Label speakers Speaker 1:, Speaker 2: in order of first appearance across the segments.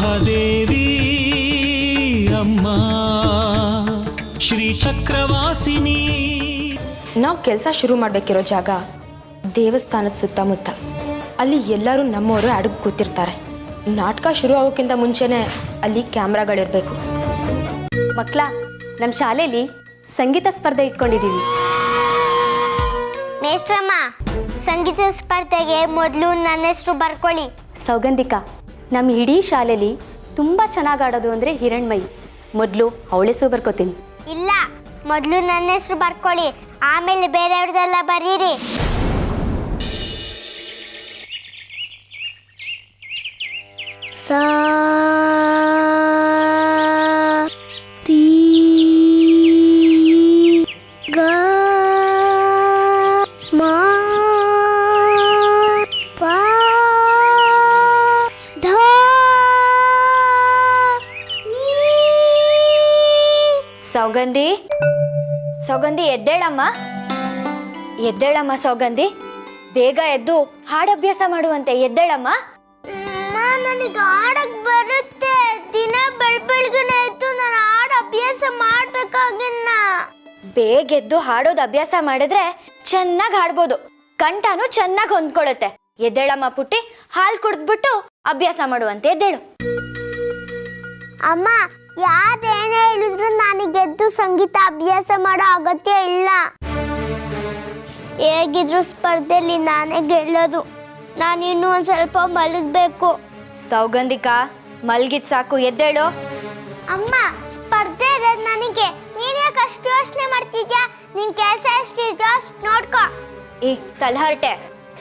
Speaker 1: ಮಹಾದೇವಿ ಅಮ್ಮ ಶ್ರೀ ಚಕ್ರವಾಸಿನಿ.
Speaker 2: ನಾವು ಕೆಲಸ ಶುರು ಮಾಡಬೇಕಿರೋ ಜಾಗ ದೇವಸ್ಥಾನದ ಸುತ್ತಮುತ್ತ. ಅಲ್ಲಿ ಎಲ್ಲರೂ ನಮ್ಮವರು ಅಡುಗೆ ಕೂತಿರ್ತಾರೆ. ನಾಟಕ ಶುರು ಆಗೋಕ್ಕಿಂತ ಮುಂಚೆನೇ ಅಲ್ಲಿ ಕ್ಯಾಮ್ರಾಗಳಿರಬೇಕು.
Speaker 3: ಮಕ್ಕಳ, ನಮ್ಮ ಶಾಲೆಯಲ್ಲಿ ಸಂಗೀತ ಸ್ಪರ್ಧೆ ಇಟ್ಕೊಂಡಿದ್ದೀವಿ.
Speaker 4: ಮೇಷ್ಟ್ರಮ್ಮ, ಸಂಗೀತ ಸ್ಪರ್ಧೆಗೆ ಮೊದಲು ನನ್ನ ಹೆಸರು ಬರ್ಕೊಳ್ಳಿ.
Speaker 3: ಸೌಗಂಧಿಕಾ, ನಮ್ಮ ಇಡೀ ಶಾಲೆಯಲ್ಲಿ ತುಂಬ ಚೆನ್ನಾಗಿ ಆಡೋದು ಅಂದರೆ ಹಿರಣ್ಮಯಿ. ಮೊದಲು ಅವಳ ಹೆಸರು ಬರ್ಕೋತೀನಿ.
Speaker 4: ಇಲ್ಲ, ಮೊದಲು ನನ್ನ ಹೆಸರು ಬರ್ಕೊಳ್ಳಿ, ಆಮೇಲೆ ಬೇರೆಯವ್ರದ್ದೆಲ್ಲ ಬರೀರಿ. ಸಾ ರೀ ಗ ಮಾ ಪಾ ಧ ನೀ.
Speaker 3: ಸೌಗಂಧಿ, ಸೌಗಂಧಿ ಎದ್ದೇಳಮ್ಮ, ಎದ್ದೇಳಮ್ಮ ಸೌಗಂಧಿ, ಬೇಗ ಎದ್ದು ಹಾಡು ಅಭ್ಯಾಸ ಮಾಡುವಂತೆ. ಎದ್ದೇಳಮ್ಮ.
Speaker 4: ನನಗೆ ಆಡಕ್ ಬರುತ್ತೆ. ದಿನ ಬೆಳಬೆಳಗನೆ ಎದ್ದು ನಾನು ಹಾಡು ಅಭ್ಯಾಸ ಮಾಡ್ಬೇಕಾಗಿಲ್ಲ.
Speaker 3: ಬೇಗ ಎದ್ದು ಹಾಡೋದು ಅಭ್ಯಾಸ ಮಾಡಿದ್ರೆ ಚೆನ್ನಾಗಿ ಹಾಡ್ಬೋದು, ಕಂಠನೂ ಚೆನ್ನಾಗಿ ಹೊಂದ್ಕೊಳ್ಳುತ್ತೆ. ಎದ್ದೇಳಮ್ಮ ಪುಟ್ಟಿ, ಹಾಲು ಕುಡಿದ್ಬಿಟ್ಟು ಅಭ್ಯಾಸ ಮಾಡುವಂತೆ. ಎದ್ದೇಳು.
Speaker 4: ಅಮ್ಮ, ಯಾರೇನೇ ಹೇಳಿದ್ರು ನನಗೆದ್ದು ಸಂಗೀತ ಅಭ್ಯಾಸ ಮಾಡೋ ಅಗತ್ಯ ಇಲ್ಲ. ಹೇಗಿದ್ರು ಸ್ಪರ್ಧೆಯಲ್ಲಿ ನಾನೇ ಗೆಲ್ಲೋದು. ನಾನು ಇನ್ನೂ ಒಂದು ಸ್ವಲ್ಪ ಮಲಗಬೇಕು.
Speaker 3: ಸೌಗಂಧಿಕಾ, ಮಲ್ಗಿದ್ ಸಾಕು, ಎದ್ದೇಳು.
Speaker 4: ಅಮ್ಮ, ಸ್ಪರ್ಧೆ ಇರೋದು ನನಗೆ. ನೀನ್ ಯಾಕೆ ಅಷ್ಟು ಯೋಚನೆ ಮಾಡ್ತಿದ್ಯಾ? ನಿನ್ ಕೆಲಸ ಎಷ್ಟಿದ್ಯೋ ಅಷ್ಟು ನೋಡ್ಕೊ.
Speaker 3: ಈ ತಲಹರಟೆ,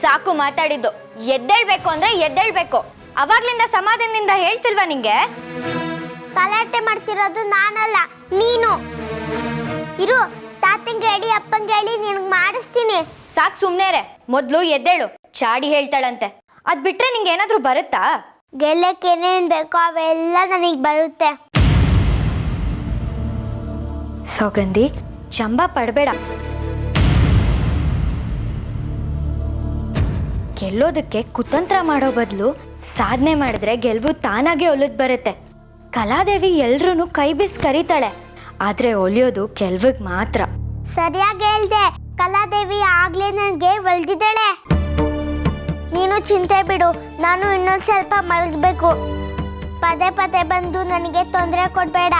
Speaker 3: ಸಾಕು ಮಾತಾಡಿದ್ದು. ಎದ್ದೇಳ್ಬೇಕು ಅಂದ್ರೆ ಎದ್ದೇಳ್ಬೇಕು. ಅವಾಗ್ಲಿಂದ ಸಮಾಧಾನದಿಂದ ಹೇಳ್ತಿಲ್ವಾ ನಿಂಗೆ?
Speaker 4: ತಲಾಟೆ ಮಾಡ್ತಿರೋದು ನಾನಲ್ಲ, ನೀನು. ಇರು, ತಾತಂಗೆ ಹೇಳಿ ಅಪ್ಪಂಗೆ ಹೇಳಿ ನಿನಗೆ ಮಾಡಿಸ್ತೀನಿ.
Speaker 3: ಸಾಕು ಸುಮ್ನೇರೆ. ಮೊದ್ಲು ಎದ್ದೇಳು. ಚಾಡಿ ಹೇಳ್ತಾಳಂತೆ. ಅದ್ ಬಿಟ್ರೆ ನಿಂಗೆ ಏನಾದ್ರೂ ಬರುತ್ತಾ?
Speaker 4: ಗೆಲ್ಲಕ್ಕೆ ಏನೇನು ಬೇಕೋ ಅವೆಲ್ಲ ನನಗೆ ಬರುತ್ತೆ.
Speaker 3: ಸೌಗಂಧಿ, ಚಂಬ ಪಡಬೇಡ. ಗೆಲ್ಲೋದಕ್ಕೆ ಕುತಂತ್ರ ಮಾಡೋ ಬದಲು ಸಾಧನೆ ಮಾಡಿದ್ರೆ ಗೆಲುವು ತಾನಾಗೆ ಒಲಿದ್ ಬರುತ್ತೆ. ಕಲಾದೇವಿ ಎಲ್ರೂ ಕೈ ಬಿಸಿ ಕರೀತಾಳೆ, ಆದ್ರೆ ಒಲಿಯೋದು ಕೆಲವಿಗೆ ಮಾತ್ರ.
Speaker 4: ಸರಿಯಾಗಿ ಹೇಳ್ದೆ. ಕಲಾದೇವಿ ಆಗ್ಲೇ ನನಗೆ ಒಲ್ದಿದ್ದಾಳೆ. ನೀನು ಚಿಂತೆ ಬಿಡು, ನಾನು ಇನ್ನೊಂದು ಸ್ವಲ್ಪ ಮಲಗಬೇಕು. ಪದೇ ಪದೇ ಬಂದು ನನಗೆ ತೊಂದರೆ ಕೊಡಬೇಡ.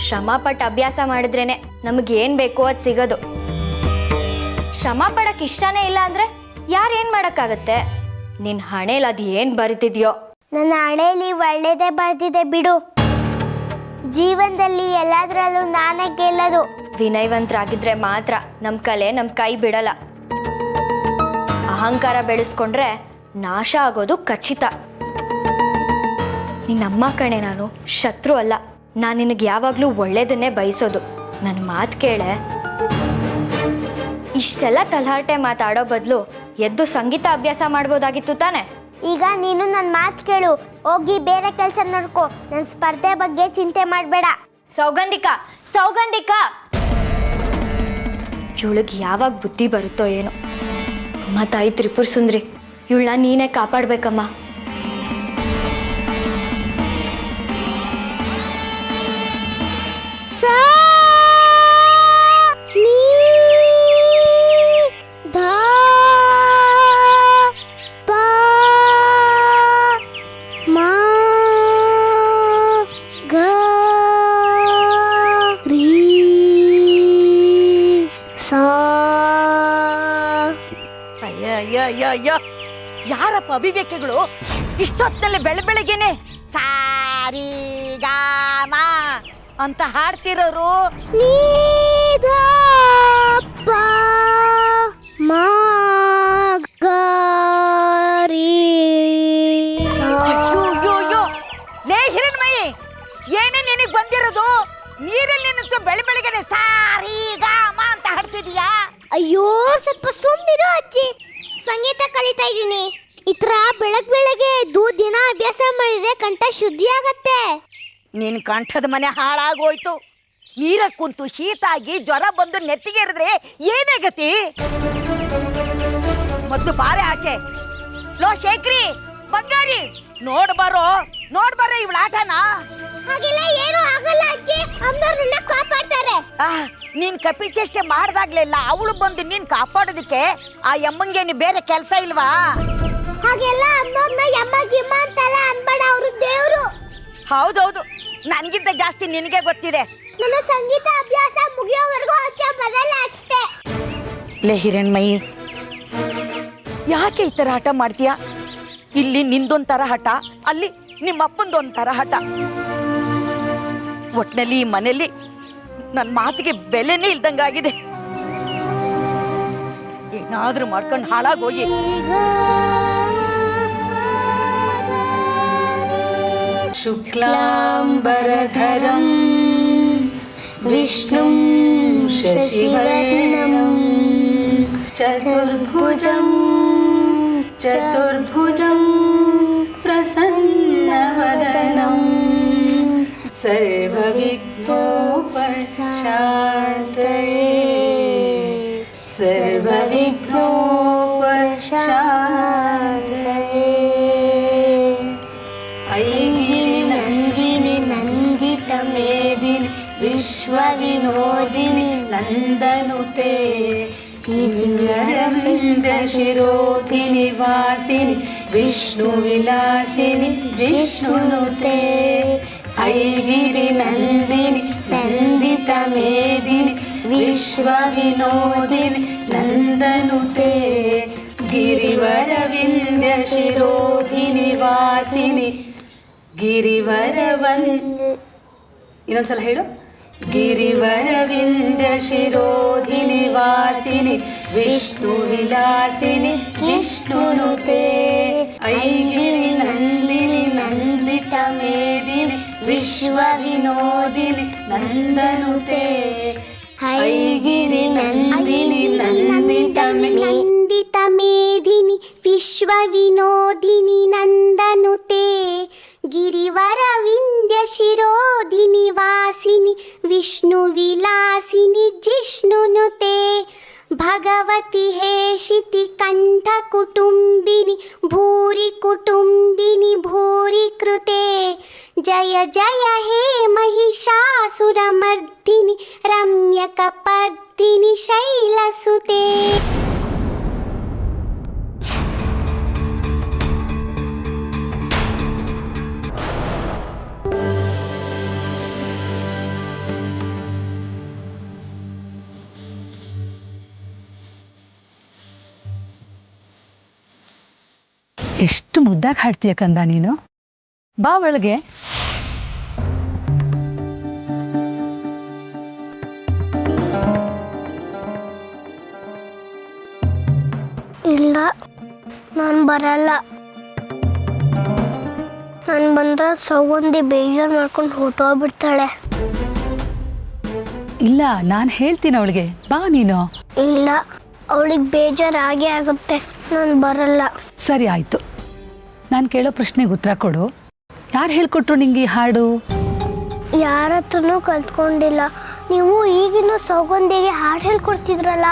Speaker 3: ಶ್ರಮ ಪಟ್ಟು ಅಭ್ಯಾಸ ಮಾಡಿದ್ರೇನೆ ನಮಗೇನ್ ಬೇಕೋ ಅದು ಸಿಗೋದು. ಶ್ರಮ ಪಡಕ್ ಇಷ್ಟನೇ ಇಲ್ಲ ಅಂದ್ರೆ ಯಾರೇನ್ ಮಾಡಕ್ಕಾಗತ್ತೆ? ನಿನ್ ಹಣೆಯಲ್ಲಿ ಅದು ಏನ್ ಬರೀತಿದ್ಯೋ.
Speaker 4: ನನ್ನ ಹಣೆಯಲ್ಲಿ ಒಳ್ಳೇದೇ ಬರ್ತಿದೆ ಬಿಡು. ಜೀವನದಲ್ಲಿ ಎಲ್ಲದರಲ್ಲೂ ನಾನೇ ಗೆಲ್ಲೋದು.
Speaker 3: ವಿನಯವಂತರಾಗಿದ್ರೆ ಮಾತ್ರ ನಮ್ ಕಲೆ ನಮ್ ಕೈ ಬಿಡಲ್ಲ. ಅಹಂಕಾರ ಬೆಳೆಸ್ಕೊಂಡ್ರೆ ನಾಶ ಆಗೋದು ಖಚಿತ. ನಿನ್ನಮ್ಮ ಕಣೆ, ನಾನು ಶತ್ರು ಅಲ್ಲ. ನಾನು ನಿನಗೆ ಯಾವಾಗಲೂ ಒಳ್ಳೇದನ್ನೇ ಬಯಸೋದು. ನನ್ನ ಮಾತು ಕೇಳೆ. ಇಷ್ಟೆಲ್ಲ ತಲಹರಟೆ ಮಾತಾಡೋ ಬದಲು ಎದ್ದು ಸಂಗೀತ ಅಭ್ಯಾಸ ಮಾಡ್ಬೋದಾಗಿತ್ತು ತಾನೆ?
Speaker 4: ಈಗ ನೀನು ನನ್ನ ಮಾತು ಕೇಳು, ಹೋಗಿ ಬೇರೆ ಕೆಲಸ ನೋಡ್ಕೋ. ನನ್ನ ಸ್ಪರ್ಧೆ ಬಗ್ಗೆ ಚಿಂತೆ ಮಾಡಬೇಡ.
Speaker 3: ಸೌಗಂಧಿಕಾ, ಸೌಗಂಧಿಕಾ, ಇವಳಿಗೆ ಯಾವಾಗ ಬುದ್ಧಿ ಬರುತ್ತೋ ಏನೋ. ಅಮ್ಮ ತಾಯಿ ತ್ರಿಪುರ ಸುಂದ್ರಿ, ಇವಳನ್ನ ನೀನೇ ಕಾಪಾಡ್ಬೇಕಮ್ಮ.
Speaker 5: ಯಾರಪ್ಪ ಅಭಿವ್ಯಕ್ತಿಗಳು ಇಷ್ಟೊತ್ತಿನಲ್ಲಿ ಬೆಳಬೆಳಗ್ಗೆನೆ ಸಾರಿಗಾಮ ಅಂತ ಹಾಡ್ತಿರೋರು? ಲೇ ಹಿರಣ್ಮಯಿ, ಏನೇ ನಿನಗೆ ಬಂದಿರೋದು? ನೀರಲ್ಲಿ ನಿಂತು ಬೆಳಬೆಳಗ್ಗೆನೆ ಸಾರಿಗಾಮ ಅಂತ ಹಾಡ್ತಿದೀಯಾ?
Speaker 4: ಅಯ್ಯೋ, ಸ್ವಲ್ಪ ಸುಮ್ಮನಿರು ಅಜ್ಜಿ. ಸಂಗೀತ ಕಲಿತಾ ಇದ್ದೀನಿ. ಈ ಥರ ಬೆಳಗ್ಗೆ ಎದ್ದು ದಿನ ಅಭ್ಯಾಸ ಮಾಡಿದ್ರೆ ಕಂಠ ಶುದ್ಧಿ ಆಗತ್ತೆ.
Speaker 5: ನಿನ್ ಕಂಠದ ಮನೆ ಹಾಳಾಗೋಯ್ತು. ನೀರ ಕುಂತು ಶೀತಾಗಿ ಜ್ವರ ಬಂದು ನೆತ್ತಿಗೆ ಇರಿದ್ರೆ ಏನೇ ಗತಿ? ಮೊದಲು ಬಾರೆ ಆಚೆ. ಲೋ ಶೇಖರಿ, ಬಂಗಾರಿ, ನೋಡ್ ಬರೋ ನೋಡ್ಬಾರ್ರೆ ಇವಳ ಆಟನ.
Speaker 4: ಹಾಗೆಲ್ಲ ಏನು ಆಗಲ್ಲ ಅಜ್ಜಿ, ಅಮ್ಮನವ್ರು ನನ್ನ ಕಾಪಾಡ್ತಾರೆ.
Speaker 5: ನೀನ್ ಕಪಿ ಚೇಷ್ಟೆ ಮಾಡ್ದಾಗ್ಲೆಲ್ಲ ಅವಳು ಬಂದು ನೀನ್ ಕಾಪಾಡೋದಕ್ಕೆ ಆ ಯಮ್ಮಂಗೆ ಬೇರೆ ಕೆಲಸ ಇಲ್ವಾ?
Speaker 4: ಹಾಗೆಲ್ಲ ಅಮ್ಮಮ್ಮ ಯಮ್ಮ ಗಿಮ್ಮ ಅಂತೆಲ್ಲ ಅನ್ಬೇಡ, ಅವರು ದೇವ್ರು.
Speaker 5: ಹೌದೌದು, ನನ್ಗಿಂತ ಜಾಸ್ತಿ ನಿನಗೆ ಗೊತ್ತಿದೆ.
Speaker 4: ನನ್ನ ಸಂಗೀತ ಅಭ್ಯಾಸ ಮುಗಿಯೋವರೆಗೂ ಆಚೆ ಬರಲ್ಲ ಅಷ್ಟೇ.
Speaker 5: ಲೇ ಹಿರಣ್ಮಯಿ, ಯಾಕೆ ಈ ತರ ಹಠ ಮಾಡ್ತೀಯ? ಇಲ್ಲಿ ನಿಂದೊಂಥರ ಹಠ, ಅಲ್ಲಿ ನಿಮ್ಮ ಅಪ್ಪಂದೊಂಥರ ಹಠ. ಒಟ್ನಲ್ಲಿ ಈ ಮನೆಯಲ್ಲಿ ನನ್ನ ಮಾತಿಗೆ ಬೆಲೆನೇ ಇಲ್ದಂಗಾಗಿದೆ. ಏನಾದ್ರೂ ಮಾಡ್ಕೊಂಡು ಹಾಳಾಗೋಗಿ.
Speaker 1: ಶುಕ್ಲಾಂಬರಧರಂ ವಿಷ್ಣುಂ ಶಶಿವರ್ಣಂ ಚತುರ್ಭುಜಂ ಚತುರ್ಭುಜಂ ಪ್ರಸನ್ನವದನಂ ಸರ್ವವಿಘ್ನೋಪಶಾಂತಯೇ ಸರ್ವವಿಘ್ನೋಪಶಾಂತಯೇ. ಐಗಿರಿ ನಂದಿನಿ ನಂದಿತ ಮೇದಿನಿ ವಿಶ್ವವಿನೋದಿನಿ ನಂದನುತೆ ಅರವಿಂದ ಶಿರೋಧಿನಿ ವಾಸಿನಿ ವಿಷ್ಣು ವಿಲಾಸಿನಿ ಜಿಷ್ಣುನುತೆ. ಐಗಿರಿ ನಂದಿನಿ ನಂದಿತ ಮೇದಿನಿ ವಿಶ್ವ ವಿನೋದಿನಿ ನಂದನುತೆ ಗಿರಿವರ ವಿಂಧ್ಯ ಶಿರೋಧಿನಿ ವಾಸಿನಿ ಇನ್ನೊಂದ್ಸಲ ಹೇಳು. ಗಿರಿವರ ವಿಂಧ್ಯ ಶಿರೋಧಿನಿ ವಾಸಿನಿ ವಿಷ್ಣು ವಿಲಾಸಿನಿ ಜಿಷ್ಣುನುತೆ. ಐಗಿರಿ ನಂದಿನಿ ನಂದಿತ ಮೇದಿನಿ ವಿಶ್ವ ವಿನೋದಿನಿ ನಂದನುತೆ. ಐಗಿರಿ ನಂದಿನಿ ನಂದಿತ
Speaker 4: ನಂದಿತ ಮೇದಿನಿ ವಿಶ್ವ ವಿನೋದಿನಿ ನಂದನುತೆ ಗಿರಿವರ ವಿಂಧ್ಯ ಶಿರೋಧಿನಿ ವಾಸಿನಿ ವಿಷ್ಣು ವಿಲಾಸಿನಿ ಜಿಷ್ಣುನುತೆ. ಭಗವತಿ ಹೇಷಿತಿ ಕಂಠ ಕುಟುಂಬಿನಿ ಭೂರಿ ಕುಟುಂಬಿನಿ ಭೂರಿ ಕೃತೆ. ಜಯ ಜಯ ಹೇ ಮಹಿಷಾಸುರಮರ್ದಿನಿ ರಮ್ಯಕಪರ್ದಿನಿ ಶೈಲಸುತೆ.
Speaker 6: ಎಷ್ಟು ಮುದ್ದಾಗಿ ಹಾಡ್ತೀಯ ಕಂದ ನೀನು. ಬಾ ಒಳಗೆ.
Speaker 4: ಇಲ್ಲ, ನಾನು ಬರಲ್ಲ. ನಾನು ಬಂದ್ರೆ ಸೌಗಂಧಿ ಬೇಜಾರು ಮಾಡ್ಕೊಂಡು ಹೊಟ್ಟೋಗ್ಬಿಡ್ತಾಳೆ.
Speaker 6: ಇಲ್ಲ, ನಾನು ಹೇಳ್ತೀನಿ ಅವಳಿಗೆ, ಬಾ ನೀನು.
Speaker 4: ಇಲ್ಲ, ಅವಳಿಗೆ ಬೇಜಾರಾಗೇ ಆಗುತ್ತೆ. ನಾನು ಬರಲ್ಲ.
Speaker 6: ಸರಿ ಆಯ್ತು, ನಾನು ಕೇಳೋ ಪ್ರಶ್ನೆಗೆ ಉತ್ತರ ಕೊಡು. ಯಾರು ಹೇಳ್ಕೊಟ್ರು ನಿಂಗೆ ಈ ಹಾಡು?
Speaker 4: ಯಾರ ಹತ್ರನೂ ಕಲ್ತ್ಕೊಂಡಿಲ್ಲ. ನೀವು ಈಗಿನ ಸೌಗಂಧಿಗೆ ಹಾಡು ಹೇಳ್ಕೊಡ್ತಿದ್ರಲ್ಲ,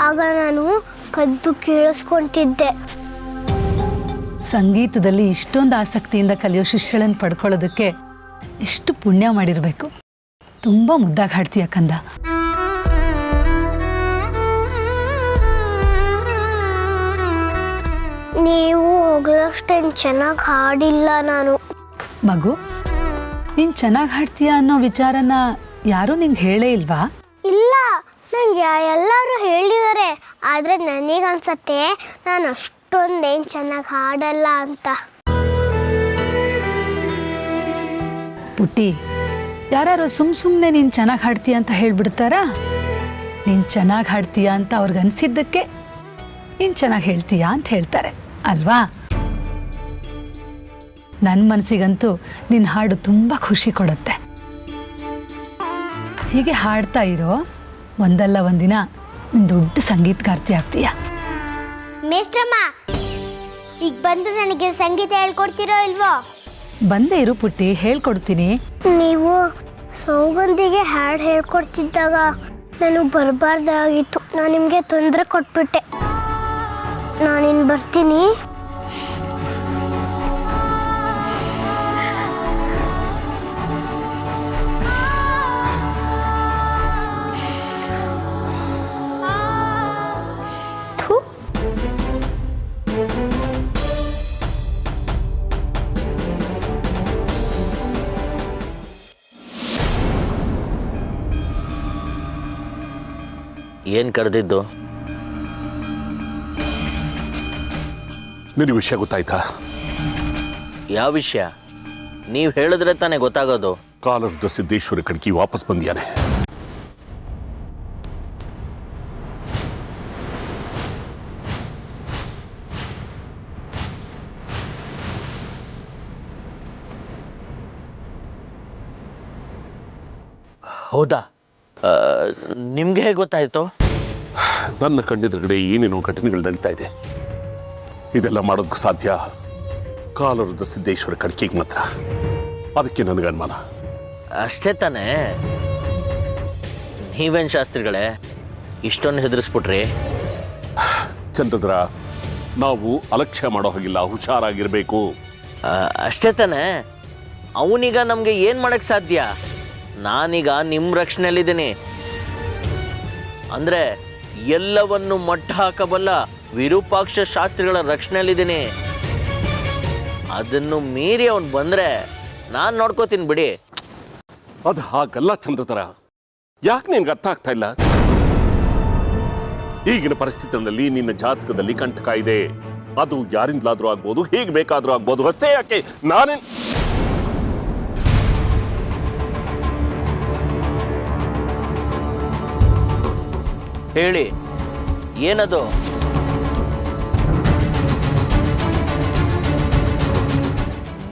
Speaker 4: ಆಗ ನಾನು ಕದ್ದು ಕೇಳಿಸ್ಕೊಂತಿದ್ದೆ.
Speaker 6: ಸಂಗೀತದಲ್ಲಿ ಇಷ್ಟೊಂದು ಆಸಕ್ತಿಯಿಂದ ಕಲಿಯೋ ಶಿಷ್ಯಳನ್ನು ಪಡ್ಕೊಳ್ಳೋದಕ್ಕೆ ಎಷ್ಟು ಪುಣ್ಯ ಮಾಡಿರಬೇಕು. ತುಂಬ ಮುದ್ದಾಗಿ ಹಾಡ್ತೀಯ ಕಂದ.
Speaker 4: ನೀವು ಹೋಗ್ಲಷ್ಟೇನು ಚೆನ್ನಾಗಿ ಹಾಡಿಲ್ಲ. ನಾನು
Speaker 6: ಮಗು, ನೀನು ಚೆನ್ನಾಗಿ ಹಾಡ್ತೀಯ ಅನ್ನೋ ವಿಚಾರನ ಯಾರೂ ನಿಂಗೆ ಹೇಳೇ ಇಲ್ವಾ?
Speaker 4: ಇಲ್ಲ, ನನಗೆ ಎಲ್ಲರೂ ಹೇಳಿದ್ದಾರೆ. ಆದರೆ ನನಗನ್ಸತ್ತೆ ನಾನು ಅಷ್ಟೊಂದೇನು ಚೆನ್ನಾಗಿ ಹಾಡಲ್ಲ ಅಂತ.
Speaker 6: ಪುಟ್ಟಿ, ಯಾರು ಸುಮ್ಮನೆ ನೀನು ಚೆನ್ನಾಗಿ ಹಾಡ್ತೀಯ ಅಂತ ಹೇಳ್ಬಿಡ್ತಾರಾ? ನೀನು ಚೆನ್ನಾಗಿ ಹಾಡ್ತೀಯ ಅಂತ ಅವ್ರಿಗನ್ಸಿದ್ದಕ್ಕೆ ನೀನು ಚೆನ್ನಾಗಿ ಹೇಳ್ತೀಯ ಅಂತ ಹೇಳ್ತಾರೆ ಅಲ್ವಾ? ನನ್ನ ಮನಸ್ಸಿಗಂತೂ ನಿನ್ನ ಹಾಡು ತುಂಬ ಖುಷಿ ಕೊಡುತ್ತೆ. ಹೀಗೆ ಹಾಡ್ತಾ ಇರೋ, ಒಂದಲ್ಲ ಒಂದಿನ ನೀನು ದೊಡ್ಡ ಸಂಗೀತಗಾರ್ತಿ ಆಗ್ತೀಯ.
Speaker 4: ಮೇಷ್ಟ್ರಮ್ಮ, ಈಗ ಬಂದು ನನಗೆ ಸಂಗೀತ ಹೇಳ್ಕೊಡ್ತೀರೋ ಇಲ್ವೋ?
Speaker 6: ಬಂದೇ ಇರು ಪುಟ್ಟಿ, ಹೇಳ್ಕೊಡ್ತೀನಿ.
Speaker 4: ನೀವು ಸೌಗಂಧಿಗೆ ಹಾಡು ಹೇಳ್ಕೊಡ್ತಿದ್ದಾಗ ನಾನು ಬರಬಾರ್ದಾಗಿತ್ತು. ನಾನು ನಿಮಗೆ ತೊಂದರೆ ಕೊಟ್ಬಿಟ್ಟೆ. ನಾನಿನ್ನು ಬರ್ತೀನಿ.
Speaker 7: ಏನು ಕರೆದಿದ್ದು?
Speaker 8: ನಿನಗೆ ವಿಷಯ ಗೊತ್ತಾಯ್ತಾ?
Speaker 7: ಯಾವ ವಿಷಯ? ನೀವು ಹೇಳಿದ್ರೆ ತಾನೇ ಗೊತ್ತಾಗೋದು.
Speaker 8: ಕಾಲರದ ಸಿದ್ದೇಶ್ವರ ಕಡ್ಕಿ ವಾಪಸ್ ಬಂದಿಯಾನೆ.
Speaker 7: ಹೌದಾ? ನಿಮ್ಗೆ ಹೇಗೆ ಗೊತ್ತಾಯ್ತು?
Speaker 8: ನನ್ನ ಕಣ್ಣೆದುರುಗಡೆ ಏನೇನೋ ಘಟನೆಗಳು ನಡೀತಾ ಇದೆ. ಇದೆಲ್ಲ ಮಾಡೋದಕ್ಕೆ ಸಾಧ್ಯ ಕಾಲರದ ಸಿದ್ದೇಶ್ವರ ಕಡ್ಕಿಗೆ ಮಾತ್ರ. ಅದಕ್ಕೆ ನನಗೆ ಅನುಮಾನ.
Speaker 7: ಅಷ್ಟೇ ತಾನೇ? ನೀವೇನು ಶಾಸ್ತ್ರಿಗಳೇ ಇಷ್ಟೊಂದು ಹೆದರಿಸ್ಬಿಟ್ರಿ?
Speaker 8: ಚಂದ್ರದ್ರ, ನಾವು ಅಲಕ್ಷ್ಯ ಮಾಡೋ ಹಾಗಿಲ್ಲ, ಹುಷಾರಾಗಿರ್ಬೇಕು.
Speaker 7: ಅಷ್ಟೇ ತಾನೇ? ಅವನೀಗ ನಮಗೆ ಏನು ಮಾಡಕ್ಕೆ ಸಾಧ್ಯ? ನಾನೀಗ ನಿಮ್ಮ ರಕ್ಷಣೆಯಲ್ಲಿದ್ದೀನಿ. ಅಂದರೆ ಎಲ್ಲವನ್ನು ಮಟ್ಟ ಹಾಕಬಲ್ಲ ವಿರೂಪಾಕ್ಷ ಶಾಸ್ತ್ರಿಗಳ ರಕ್ಷಣೆಯಲ್ಲಿದ್ದೀನಿ. ಅದನ್ನು ಮೀರಿ ಅವನು ಬಂದರೆ ನಾನು ನೋಡ್ಕೋತೀನಿ ಬಿಡಿ.
Speaker 8: ಅದು ಹಾಗಲ್ಲ ಚಂದ್ರತರ. ಯಾಕೆ ನಿನ್ಗೆ ಅರ್ಥ ಆಗ್ತಾ ಇಲ್ಲ? ಈಗಿನ ಪರಿಸ್ಥಿತಿಯಲ್ಲಿ ನಿನ್ನ ಜಾತಕದಲ್ಲಿ ಕಂಟಕ ಇದೆ. ಅದು ಯಾರಿಂದಲಾದ್ರೂ ಆಗ್ಬೋದು, ಹೇಗೆ ಬೇಕಾದ್ರೂ ಆಗ್ಬೋದು. ಅಷ್ಟೇ ಯಾಕೆ ನಾನೇನ್
Speaker 7: ಹೇಳಿ, ಏನದು?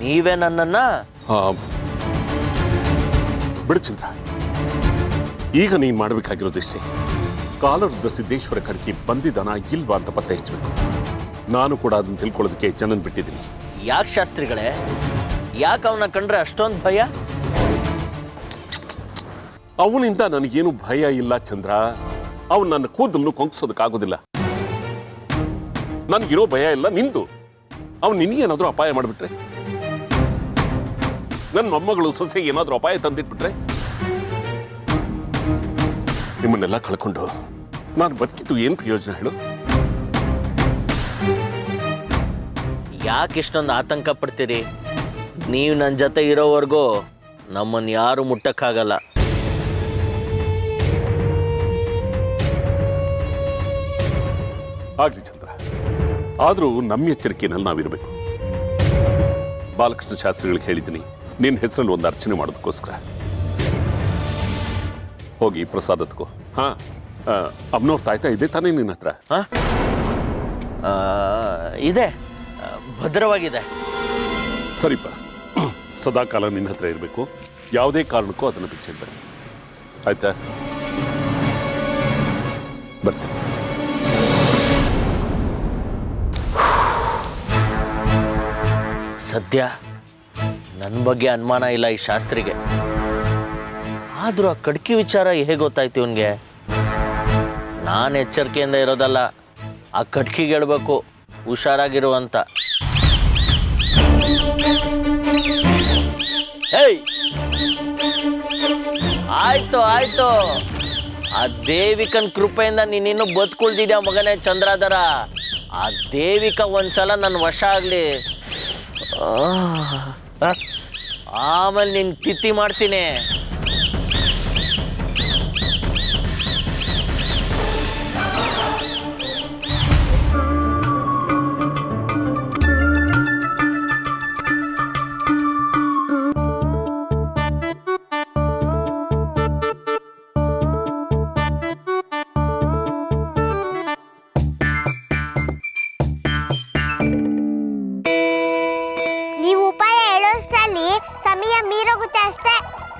Speaker 7: ನೀವೇ ನನ್ನನ್ನ
Speaker 8: ಬಿಡು ಚಂದ್ರ. ಈಗ ನೀನ್ ಮಾಡಬೇಕಾಗಿರೋದಿಷ್ಟೇ. ಕಾಲರುದ್ರ ಸಿದ್ದೇಶ್ವರ ಕಡ್ಕಿ ಬಂದಿದ್ದಾನ ಇಲ್ವಾ ಅಂತ ಪತ್ತೆ ಹಚ್ಚಬೇಕು. ನಾನು ಕೂಡ ಅದನ್ನ ತಿಳ್ಕೊಳ್ಳೋದಕ್ಕೆ ಜನನ್ ಬಿಟ್ಟಿದ್ದೀನಿ.
Speaker 7: ಯಾಕೆ ಶಾಸ್ತ್ರಿಗಳೇ? ಯಾಕೆ ಅವನ ಕಂಡ್ರೆ ಅಷ್ಟೊಂದು ಭಯ?
Speaker 8: ಅವನಿಂದ ನನಗೇನು ಭಯ ಇಲ್ಲ ಚಂದ್ರ. ಅವನು ನನ್ನ ಕೂದಲನ್ನು ಕೊಂಕಿಸೋದಕ್ಕಾಗೋದಿಲ್ಲ. ನನ್ಗಿರೋ ಭಯ ಇಲ್ಲ ನಿಂದು. ಅವನು ನಿನಗೇನಾದ್ರೂ ಅಪಾಯ ಮಾಡಿಬಿಟ್ರೆ, ನನ್ನ ಮೊಮ್ಮಗಳು ಸೊಸೆಗೆ ಏನಾದ್ರೂ ಅಪಾಯ ತಂದಿಟ್ಬಿಟ್ರೆ, ನಿಮ್ಮನ್ನೆಲ್ಲ ಕಳ್ಕೊಂಡು ನಾನು ಬದುಕಿದ್ದು ಏನು ಪ್ರಯೋಜನ ಹೇಳು?
Speaker 7: ಯಾಕೆ ಇಷ್ಟೊಂದು ಆತಂಕ ಪಡ್ತೀರಿ? ನೀವು ನನ್ನ ಜೊತೆ ಇರೋವರೆಗೂ ನಮ್ಮನ್ನು ಯಾರು ಮುಟ್ಟಕ್ಕಾಗಲ್ಲ.
Speaker 8: ಆಗ್ಲಿ ಚಂದ್ರ. ಆದ್ರೂ ನಮ್ಮ ಎಚ್ಚರಿಕೆಯಲ್ಲಿ ನಾವಿರಬೇಕು. ಬಾಲಕೃಷ್ಣ ಶಾಸ್ತ್ರಿಗಳಿಗೆ ಹೇಳಿದ್ದೀನಿ, ನಿನ್ನ ಹೆಸರಲ್ಲಿ ಒಂದು ಅರ್ಚನೆ ಮಾಡೋದಕ್ಕೋಸ್ಕರ. ಹೋಗಿ ಪ್ರಸಾದ ತಗೋ. ಹಾ, ಅಮ್ನವ್ರ ತಾಯ್ತಾ ಇದೆ ತಾನೇ ನಿನ್ನ ಹತ್ರ?
Speaker 7: ಇದೆ, ಭದ್ರವಾಗಿದೆ.
Speaker 8: ಸರಿಪ್ಪ, ಸದಾಕಾಲ ನಿನ್ನ ಹತ್ರ ಇರಬೇಕು. ಯಾವುದೇ ಕಾರಣಕ್ಕೂ ಅದನ್ನು ಬಿಚ್ಚಿಡ್ಬೇಡಿ, ಆಯ್ತಾ? ಬರ್ತೀನಿ.
Speaker 7: ಸದ್ಯ ನನ್ನ ಬಗ್ಗೆ ಅನುಮಾನ ಇಲ್ಲ ಈ ಶಾಸ್ತ್ರಿಗೆ. ಆದರೂ ಆ ಕಡ್ಕಿ ವಿಚಾರ ಹೇಗೆ ಗೊತ್ತಾಯ್ತು ಇವನಿಗೆ? ನಾನು ಎಚ್ಚರಿಕೆಯಿಂದ ಇರೋದಲ್ಲ, ಆ ಕಡ್ಕಿಗೆ ಹೇಳ್ಬೇಕು ಹುಷಾರಾಗಿರು ಅಂತ. ಏಯ್, ಆಯ್ತು ಆಯ್ತು. ಆ ದೇವಿಕನ್ ಕೃಪೆಯಿಂದ ನೀನಿನ್ನೂ ಬದುಕುಳ್ದಿದ್ಯಾ ಮಗನೇ ಚಂದ್ರಾಧರ. ಆ ದೇವಿಕ ಒಂದ್ಸಲ ನನ್ನ ವಶ ಆಗಲಿ, ಆಮೇಲೆ ನಿನ್ ತಿಥಿ ಮಾಡ್ತೀನಿ.
Speaker 4: ನೀವು ಉಪಾಯ ಹೇಳೋಷ್ಟ್ರಲ್ಲಿ ಸಮಯ ಮೀರೋಗುತ್ತೆ ಅಷ್ಟೇ.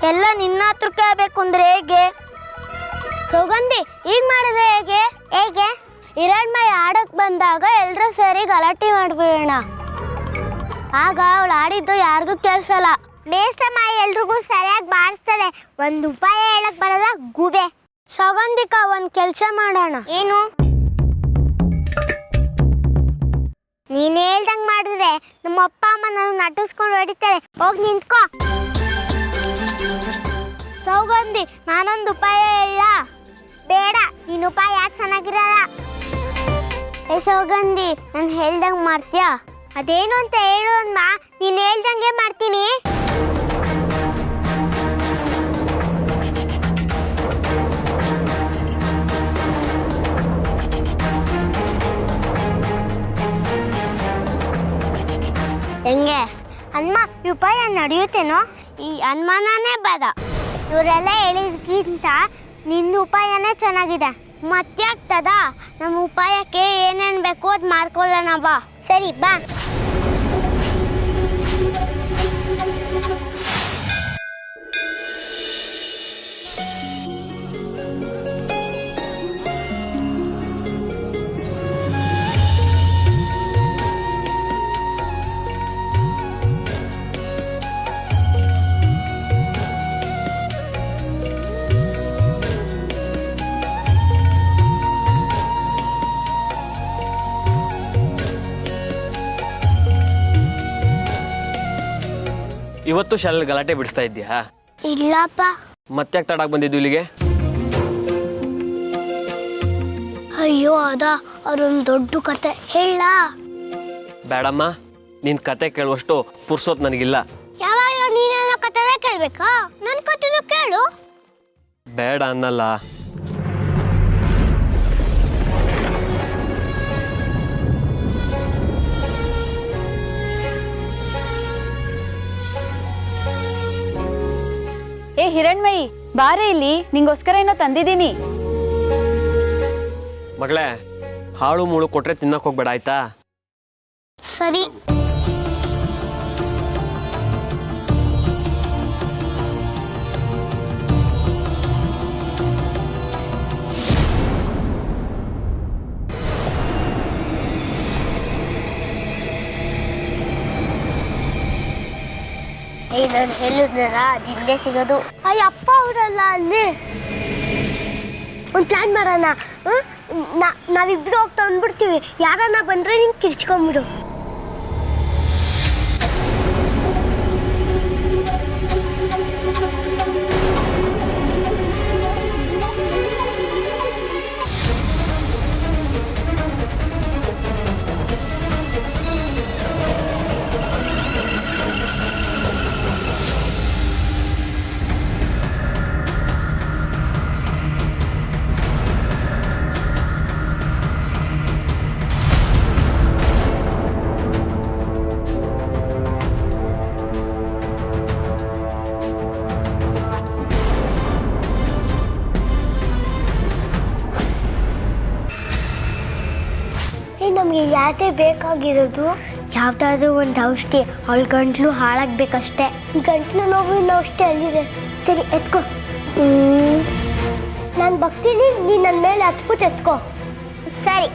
Speaker 4: ಎಲ್ಲ ನಿನ್ನ ಹತ್ರ ಕೇಳಬೇಕು ಅಂದ್ರೆ ಹೇಗೆ? ಸುಗಂಧಿ, ಈಗ ಮಾಡಿದ್ರೆ ಹೇಗೆ? ಹೇಗೆ? ಹಿರಣ್ಮಯ ಆಡಕ್ ಬಂದಾಗ ಎಲ್ರೂ ಸೇರಿ ಗಲಾಟೆ ಮಾಡ್ಬಿಡೋಣ. ಆಗ ಅವಳು ಆಡಿದ್ದು ಯಾರಿಗೂ ಕೇಳಿಸಲ್ಲ. ಮೇಷ್ಟ್ರಮ್ಮ ಎಲ್ರಿಗೂ ಸರಿಯಾಗಿ ಬಾರಿಸ್ತಾಳೆ. ಒಂದು ಉಪಾಯ ಹೇಳಕ್ ಬರಲ್ಲ ಗೂಬೆ. ಸೌಗಂಧಿಕ, ಒಂದ್ ಕೆಲ್ಸ ಮಾಡೋಣ. ಏನು? ನೀನ್ ಹೇಳ್ದಂಗ್ ಮಾಡಿದ್ರೆ ನಮ್ಮ ಅಪ್ಪ ಅಮ್ಮ ನಾನು ನಟಿಸ್ಕೊಂಡು ಹೊಡಿತಾರೆ. ಹೋಗಿ ನಿಂತ್ಕೋ. ಸೌಗಂಧಿ, ನಾನೊಂದು ಉಪಾಯ ಹೇಳ? ಬೇಡ, ನೀನ್ ಉಪಾಯ ಯಾಕೆ ಚೆನ್ನಾಗಿರಲ್ಲ. ಏ ಸೌಗಂಧಿ, ನಾನು ಹೇಳ್ದಂಗ್ ಮಾಡ್ತೀಯಾ? ಅದೇನು ಅಂತ ಹೇಳು ಅಮ್ಮ. ನೀನ್ ಹೇಳ್ದಂಗೆ ಮಾಡ್ತೀನಿ. ನಡೆಯುತ್ತೇನೋ? ಈ ಅನುಮಾನನೇ ಬೇಡ. ಇವರೆಲ್ಲ ಹೇಳಿದ್ಕಿಂತ ನಿನ್ನ ಉಪಾಯನೇ ಚೆನ್ನಾಗಿದೆ. ಮತ್ಯಾಗ್ತದ? ನಮ್ಮ ಉಪಾಯಕ್ಕೆ ಏನೇನು ಬೇಕು ಅದು ಮಾಡ್ಕೊಳ್ಳೋಣ ಬಾ. ಸರಿ ಬಾ.
Speaker 9: ಇವತ್ತು ಶಾಲೆಯಲ್ಲಿ ಗಲಾಟೆ ಬಿಡಿಸ್ತಾ ಇದ್ದೀಯಾ?
Speaker 4: ಇಲ್ಲಪ್ಪ.
Speaker 9: ಮತ್ತೆ ಯಾಕೆ ತಡಾಕ್ ಬಂದಿದ್ದು ಇಲ್ಲಿಗೆ?
Speaker 4: ಅಯ್ಯೋ ಅದ ಅವ್ರೊಂದು ದೊಡ್ಡ ಕತೆ ಹೇಳ.
Speaker 9: ಬೇಡಮ್ಮ, ನಿನ್ ಕತೆ ಕೇಳುವಷ್ಟು ಪುರ್ಸೋತ್ ನನಗಿಲ್ಲ.
Speaker 4: ಯಾವಾಗಲೂ ನೀನೇನೋ ಕತೆನೇ ಕೇಳ್ಬೇಕಾ? ನನ್ನ ಕತೆನೂ ಕೇಳು.
Speaker 9: ಬೇಡ ಅನ್ನಲ್ಲ.
Speaker 3: ಏ ಹಿರಣ್ಮಯಿ, ಬಾರೆ ಇಲ್ಲಿ, ನಿಂಗೋಸ್ಕರ ಏನೋ ತಂದಿದ್ದೀನಿ.
Speaker 9: ಮಗಳೇ, ಹಾಳು ಮೂಳು ಕೊಟ್ರೆ ತಿನ್ನಕ್ ಹೋಗ್ಬೇಡ ಆಯ್ತಾ?
Speaker 4: ಸರಿ. ನಾನು ಹೇಳಿದ್ನಲ್ಲ, ಅದಿಲ್ಲೇ ಸಿಗೋದು. ಅಯ್ಯಪ್ಪ ಅವರಲ್ಲ ಅಲ್ಲಿ. ಒಂದು ಪ್ಲಾನ್ ಮಾಡೋಣ. ನಾವಿಬ್ರು ಹೋಗ್ತಾ ಅಂದ್ಬಿಡ್ತೀವಿ. ಯಾರನ್ನ ಬಂದ್ರೆ ನೀನು ಕಿರ್ಚ್ಕೊಂಬಿಡು. ನಮಗೆ ಯಾಕೆ ಬೇಕಾಗಿರೋದು? ಯಾವ್ದಾದ್ರು ಒಂದು ಔಷಧಿ. ಅವಳ ಗಂಟ್ಲು ಹಾಳಾಗ್ಬೇಕಷ್ಟೇ. ಗಂಟ್ಲು ನೋವಿನ ಔಷಧಿ ಅಲ್ಲಿದೆ. ಸರಿ ಎತ್ಕೋ. ನಾನು ಬಗ್ತೀನಿ, ನೀನು ನನ್ನ ಮೇಲೆ ಹತ್ಬಿಟ್ಟು ಎತ್ಕೋ. ಸರಿ.